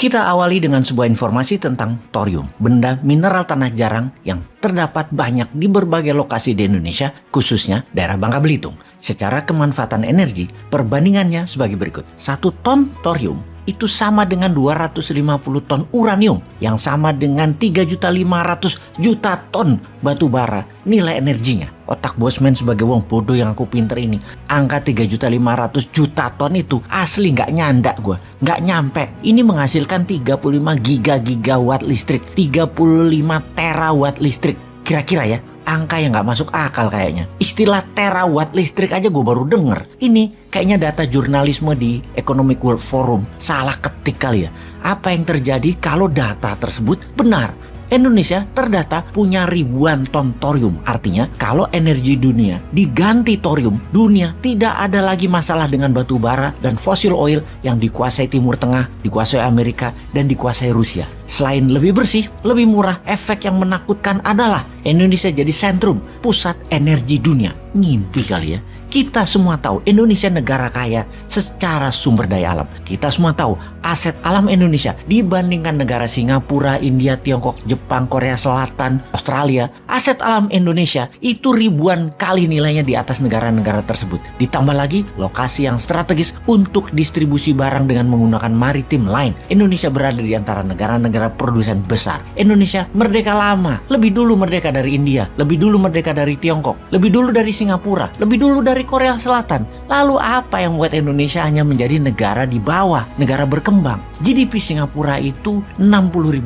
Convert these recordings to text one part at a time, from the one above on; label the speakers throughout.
Speaker 1: Kita awali dengan sebuah informasi tentang thorium, benda mineral tanah jarang yang terdapat banyak di berbagai lokasi di Indonesia, khususnya daerah Bangka Belitung. Secara kemanfaatan energi, perbandingannya sebagai berikut. 1 ton thorium itu sama dengan 250 ton uranium, yang sama dengan 3.500.000.000 ton batu bara nilai energinya. Otak bosman sebagai wong bodoh yang aku pinter ini, angka 3.500.000.000 ton itu asli nggak nyandak gue, nggak nyampe. Ini menghasilkan 35 gigawatt listrik, 35 terawatt listrik. Kira-kira ya, angka yang nggak masuk akal kayaknya. Istilah terawatt listrik aja gue baru denger. Ini kayaknya data jurnalisme di Economic World Forum salah ketik kali ya. Apa yang terjadi kalau data tersebut benar? Indonesia terdata punya ribuan ton thorium. Artinya kalau energi dunia diganti thorium, dunia tidak ada lagi masalah dengan batu bara dan fossil oil yang dikuasai Timur Tengah, dikuasai Amerika, dan dikuasai Rusia. Selain lebih bersih, lebih murah, efek yang menakutkan adalah Indonesia jadi sentrum pusat energi dunia. Ngimpi kali ya. Kita semua tahu Indonesia negara kaya secara sumber daya alam. Kita semua tahu aset alam Indonesia dibandingkan negara Singapura, India, Tiongkok, Jepang, Korea Selatan, Australia. Aset alam Indonesia itu ribuan kali nilainya di atas negara-negara tersebut. Ditambah lagi lokasi yang strategis untuk distribusi barang dengan menggunakan maritim line. Indonesia berada di antara negara-negara produsen besar. Indonesia merdeka lama, lebih dulu merdeka dari India, lebih dulu merdeka dari Tiongkok, lebih dulu dari Singapura, lebih dulu dari Korea Selatan. Lalu apa yang membuat Indonesia hanya menjadi negara di bawah, negara berkembang? GDP Singapura itu $60.000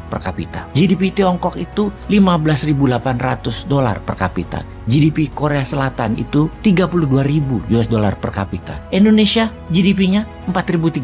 Speaker 1: per kapita. GDP Tiongkok itu $15.800 per kapita. GDP Korea Selatan itu $32.000 per kapita. Indonesia GDP-nya $4.300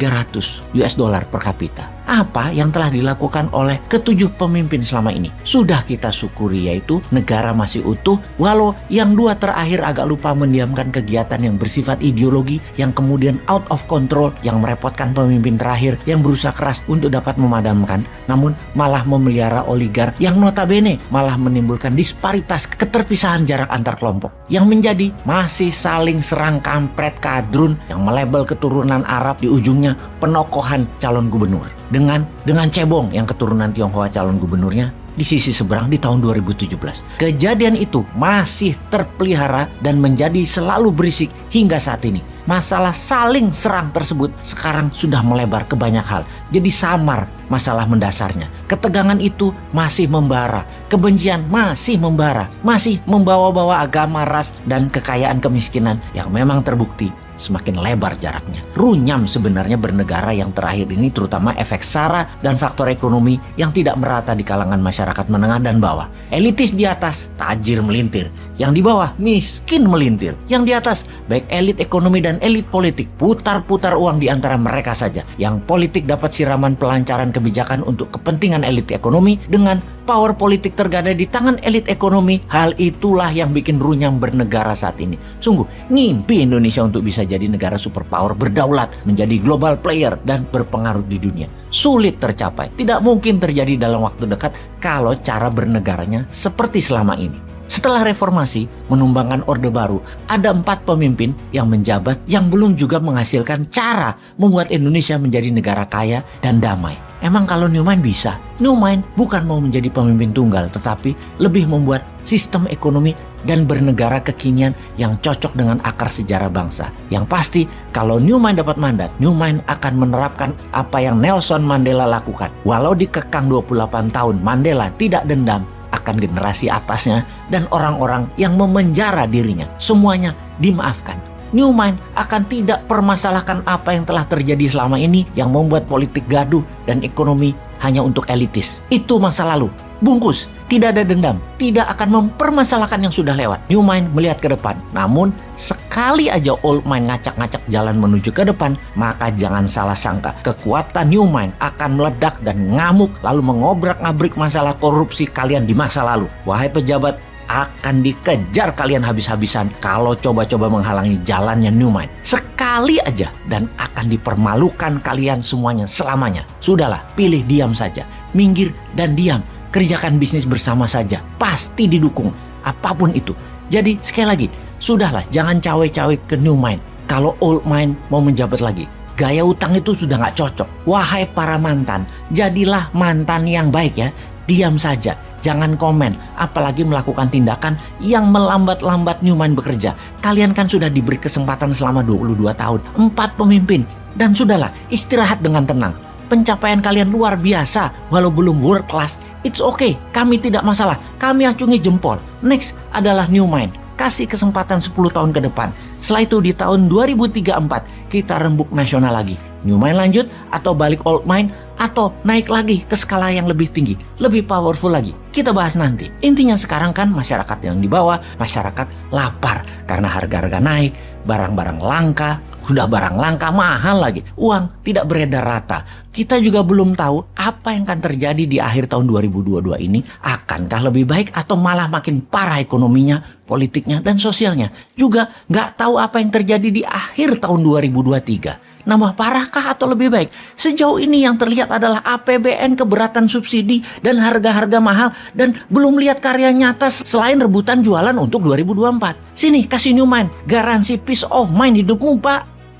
Speaker 1: per kapita. Apa yang telah dilakukan oleh ketujuh pemimpin selama ini? Sudah kita syukuri, yaitu negara masih utuh, walau yang dua terakhir agak lupa mendiamkan kegiatan yang bersifat ideologi yang kemudian out of control, yang merepotkan pemimpin terakhir yang berusaha keras untuk dapat memadamkan, namun malah memelihara oligar yang notabene malah menimbulkan disparitas, keterpisahan jarak antar kelompok, yang menjadi masih saling serang kampret kadrun yang melabel keturunan Arab di ujungnya penokohan calon gubernur. Dengan cebong yang keturunan Tionghoa calon gubernurnya di sisi seberang di tahun 2017. Kejadian itu masih terpelihara dan menjadi selalu berisik hingga saat ini. Masalah saling serang tersebut sekarang sudah melebar ke banyak hal. Jadi samar masalah mendasarnya. Ketegangan itu masih membara. Kebencian masih membara. Masih membawa-bawa agama, ras, dan kekayaan kemiskinan yang memang terbukti semakin lebar jaraknya. Runyam sebenarnya bernegara yang terakhir ini, terutama efek sara dan faktor ekonomi yang tidak merata di kalangan masyarakat menengah dan bawah. Elitis di atas tajir melintir, yang di bawah miskin melintir. Yang di atas baik elit ekonomi dan elit politik putar-putar uang di antara mereka saja. Yang politik dapat siraman pelancaran kebijakan untuk kepentingan elit ekonomi dengan power politik tergada di tangan elit ekonomi. Hal itulah yang bikin runyam bernegara saat ini. Sungguh ngimpi Indonesia untuk bisa jadi negara superpower, berdaulat, menjadi global player dan berpengaruh di dunia. Sulit tercapai, tidak mungkin terjadi dalam waktu dekat kalau cara bernegaranya seperti selama ini. Setelah reformasi, menumbangkan Orde Baru, ada 4 pemimpin yang menjabat yang belum juga menghasilkan cara membuat Indonesia menjadi negara kaya dan damai. Emang kalau Newman bisa? Newman bukan mau menjadi pemimpin tunggal, tetapi lebih membuat sistem ekonomi dan bernegara kekinian yang cocok dengan akar sejarah bangsa. Yang pasti, kalau Newman dapat mandat, Newman akan menerapkan apa yang Nelson Mandela lakukan. Walau dikekang 28 tahun, Mandela tidak dendam akan generasi atasnya dan orang-orang yang memenjara dirinya. Semuanya dimaafkan. Newman akan tidak permasalahkan apa yang telah terjadi selama ini yang membuat politik gaduh dan ekonomi hanya untuk elitis. Itu masa lalu. Bungkus, tidak ada dendam, tidak akan mempermasalahkan yang sudah lewat. Newman melihat ke depan. Namun sekali aja old mind ngacak-ngacak jalan menuju ke depan, maka jangan salah sangka, kekuatan Newman akan meledak dan ngamuk lalu mengobrak-ngabrik masalah korupsi kalian di masa lalu. Wahai pejabat, akan dikejar kalian habis-habisan kalau coba-coba menghalangi jalannya Newman. Sekali aja dan akan dipermalukan kalian semuanya selamanya. Sudahlah, pilih diam saja, minggir dan diam. Kerjakan bisnis bersama saja, pasti didukung, apapun itu. Jadi sekali lagi, sudahlah, jangan cawe-cawe ke New Mind. Kalau old mind mau menjabat lagi, Gaya utang itu sudah nggak cocok. Wahai para mantan, jadilah mantan yang baik ya. Diam saja, jangan komen, apalagi melakukan tindakan yang melambat-lambat Newmind bekerja. Kalian kan sudah diberi kesempatan selama 22 tahun, 4 pemimpin, dan sudahlah, istirahat dengan tenang. Pencapaian kalian luar biasa, walau belum world class. It's okay, kami tidak masalah, kami acungi jempol. Next adalah Newmind, kasih kesempatan 10 tahun ke depan. Setelah itu di tahun 2034, kita rembuk nasional lagi. Newmind lanjut, atau balik old mind, atau naik lagi ke skala yang lebih tinggi, lebih powerful lagi. Kita bahas nanti. Intinya sekarang kan masyarakat yang di bawah, masyarakat lapar karena harga-harga naik, barang-barang langka, udah barang langka mahal lagi, uang tidak beredar rata. Kita juga belum tahu apa yang akan terjadi di akhir tahun 2022 ini. Akankah lebih baik atau malah makin parah ekonominya, politiknya, dan sosialnya. Juga nggak tahu apa yang terjadi di akhir tahun 2023. Nambah parahkah atau lebih baik? Sejauh ini yang terlihat adalah APBN, keberatan subsidi, dan harga-harga mahal. Dan belum lihat karya nyata selain rebutan jualan untuk 2024. Sini, kasih Newmind, garansi peace of mind hidupmu, Pak.